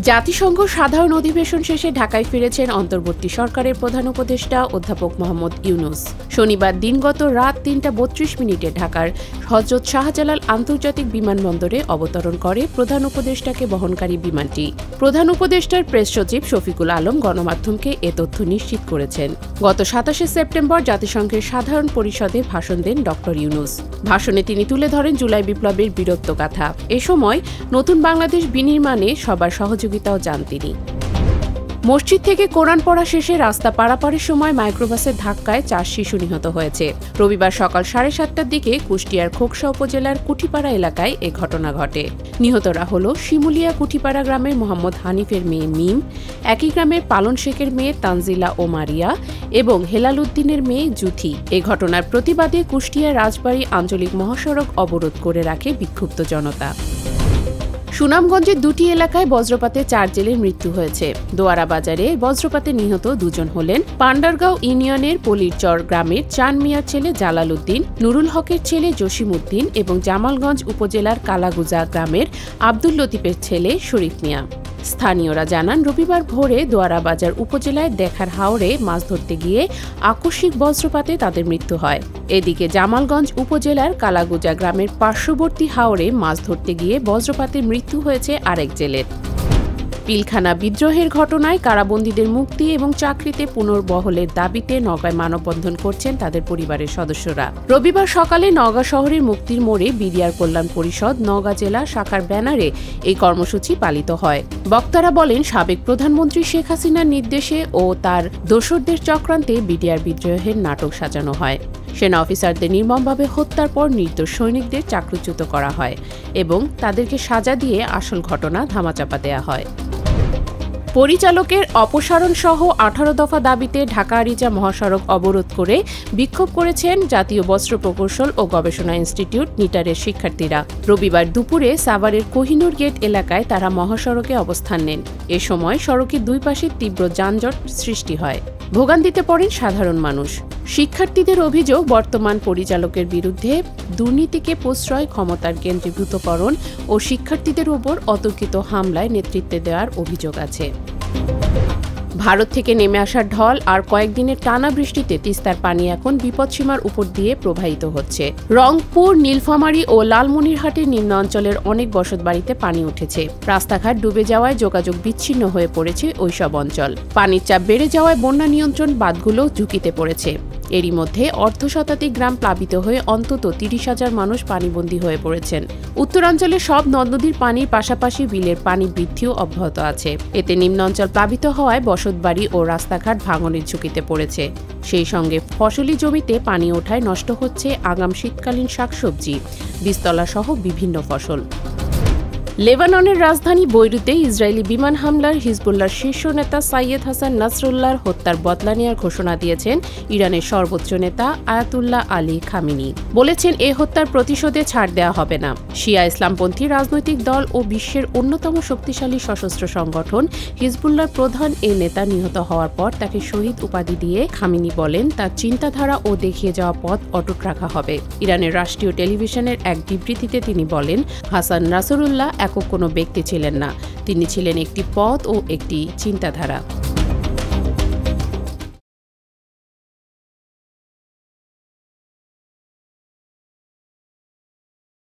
জাতিসংঘ সাধারণ অধিবেশন শেষে ঢাকায় ফিরেছেন অন্তর্বর্তী সরকারের প্রধান উপদেষ্টা অধ্যাপক মোহাম্মদ ইউনূস। শনিবার দিনগত রাত ৩টা ৩২ ঢাকার হযরত শাহজালাল আন্তর্জাতিক বিমানবন্দরে অবতরণ করে প্রধান উপদেষ্টাকে বহনকারী বিমানটি। প্রধান উপদেষ্টার প্রেস সচিব শফিকুল আলম গণমাধ্যমকে এ তথ্য নিশ্চিত করেছেন। গত ২৭ সেপ্টেম্বর জাতিসংঘের সাধারণ পরিষদে ভাষণ দেন ড ইউনূস। ভাষণে তিনি তুলে ধরেন জুলাই বিপ্লবের বীরত্বগাথা। এ সময় নতুন বাংলাদেশ বিনির্মাণে সবার সহযোগিতাও চান তিনি। মসজিদ থেকে কোরআন পড়া শেষে রাস্তা পারাপারের সময় মাইক্রোবাসের ধাক্কায় ৪ শিশু নিহত হয়েছে। রবিবার সকাল ৭:৩০টার দিকে কুষ্টিয়ার খোকসা উপজেলার কুঠিপাড়া এলাকায় এ ঘটনা ঘটে। নিহতরা হল শিমুলিয়া কুঠিপাড়া গ্রামের মোহাম্মদ হানিফের মেয়ে মিম, একই গ্রামের পালন শেখের মেয়ে তানজিলা ও মারিয়া এবং হেলাল উদ্দিনের মেয়ে জুথি। এ ঘটনার প্রতিবাদে কুষ্টিয়া রাজবাড়ী আঞ্চলিক মহাসড়ক অবরোধ করে রাখে বিক্ষুব্ধ জনতা। সুনামগঞ্জের ২টি এলাকায় বজ্রপাতে ৪ জেলের মৃত্যু হয়েছে। দোয়ারা বাজারে বজ্রপাতে নিহত ২ জন হলেন পান্ডারগাঁও ইউনিয়নের পলিরচর গ্রামের চান মিয়ার ছেলে জালাল উদ্দিন, নুরুল হকের ছেলে জসিম উদ্দিন এবং জামালগঞ্জ উপজেলার কালাগুজা গ্রামের আব্দুল লতিফের ছেলে শরীফ মিয়া। স্থানীয়রা জানান, রবিবার ভোরে দোয়ারা বাজার উপজেলায় দেখার হাওরে মাছ ধরতে গিয়ে আকস্মিক বজ্রপাতে তাদের মৃত্যু হয়। এদিকে জামালগঞ্জ উপজেলার কালাগুজা গ্রামের পার্শ্ববর্তী হাওরে মাছ ধরতে গিয়ে বজ্রপাতে মৃত্যু হয়েছে আরেক জেলের। পিলখানা বিদ্রোহের ঘটনায় কারাবন্দীদের মুক্তি এবং চাকরিতে পুনর্বহলের দাবিতে নওগাঁয় মানববন্ধন করছেন তাদের পরিবারের সদস্যরা। রবিবার সকালে নওগাঁ শহরের মুক্তির মোড়ে বিডিআর কল্যাণ পরিষদ নওগাঁ জেলা শাখার ব্যানারে এই কর্মসূচি পালিত হয়। বক্তারা বলেন, সাবেক প্রধানমন্ত্রী শেখ হাসিনার নির্দেশে ও তার দোসরদের চক্রান্তে বিডিআর বিদ্রোহের নাটক সাজানো হয়। সেনা অফিসারদের নির্মমভাবে হত্যার পর নির্দোষ সৈনিকদের চাকরিচ্যুত করা হয় এবং তাদেরকে সাজা দিয়ে আসল ঘটনা ধামাচাপা দেয়া হয়। পরিচালকের অপসারণ সহ ১৮ দফা দাবিতে ঢাকা আরিচা মহাসড়ক অবরোধ করে বিক্ষোভ করেছেন জাতীয় বস্ত্র প্রকৌশল ও গবেষণা ইনস্টিটিউট নিটারের শিক্ষার্থীরা। রবিবার দুপুরে সাভারের কোহিনুর গেট এলাকায় তারা মহাসড়কে অবস্থান নেন। এ সময় সড়কের দুই পাশে তীব্র যানজট সৃষ্টি হয়। ভোগান্তিতে পড়েন সাধারণ মানুষ। শিক্ষার্থীদের অভিযোগ, বর্তমান পরিচালকের বিরুদ্ধে দুর্নীতিকে প্রশ্রয়, ক্ষমতার কেন্দ্রীভূতকরণ ও শিক্ষার্থীদের ওপর অতর্কিত হামলায় নেতৃত্ব দেওয়ার অভিযোগ আছে। ভারত থেকে নেমে আসার ঢল আর কয়েকদিনের টানা বৃষ্টিতে তিস্তার পানি এখন বিপদসীমার উপর দিয়ে প্রবাহিত হচ্ছে। রংপুর, নীলফামারী ও লালমনিরহাটের নিম্ন অঞ্চলের অনেক বসতবাড়িতে পানি উঠেছে। রাস্তাঘাট ডুবে যাওয়ায় যোগাযোগ বিচ্ছিন্ন হয়ে পড়েছে ওইসব অঞ্চল। পানির চাপ বেড়ে যাওয়ায় বন্যা নিয়ন্ত্রণ বাঁধগুলো ঝুঁকিতে পড়েছে। এরই মধ্যে অর্ধশতাধিক গ্রাম প্লাবিত হয়ে অন্তত ৩০,০০০ মানুষ পানিবন্দী হয়ে পড়েছেন। উত্তরাঞ্চলে সব নদ-নদীর পানির পাশাপাশি বিলের পানি বৃদ্ধিও অব্যাহত আছে। এতে নিম্ন অঞ্চল প্লাবিত হওয়ায় বসতবাড়ি ও রাস্তাঘাট ভাঙনের ঝুঁকিতে পড়েছে। সেই সঙ্গে ফসলি জমিতে পানি ওঠায় নষ্ট হচ্ছে আগাম শীতকালীন শাকসবজি, বীজতলা সহ বিভিন্ন ফসল। লেবাননের রাজধানী বৈরুতে ইসরায়েলি বিমান হামলার হিজবুল্লাহর শীর্ষ নেতা সাইয়েদ হাসান নাসরুল্লাহর হত্যার বদলা নেওয়ার ঘোষণা দিয়েছেন ইরানের সর্বোচ্চ নেতা আয়াতুল্লাহ আলী খামেনি। বলেছেন, এ হত্যার প্রতিশোধে ছাড় দেওয়া হবে না। শিয়া ইসলামপন্থী রাজনৈতিক দল ও বিশ্বের অন্যতম শক্তিশালী সশস্ত্র সংগঠন হিজবুল্লাহর প্রধান এ নেতা নিহত হওয়ার পর তাকে শহীদ উপাধি দিয়ে খামেনি বলেন, তার চিন্তাধারা ও দেখিয়ে যাওয়া পথ অটুট রাখা হবে। ইরানের রাষ্ট্রীয় টেলিভিশনের এক বিবৃতিতে তিনি বলেন, হাসান নাসরুল্লাহ একক কোনো ব্যক্তি ছিলেন না, তিনি ছিলেন একটি পথ ও একটি চিন্তাধারা।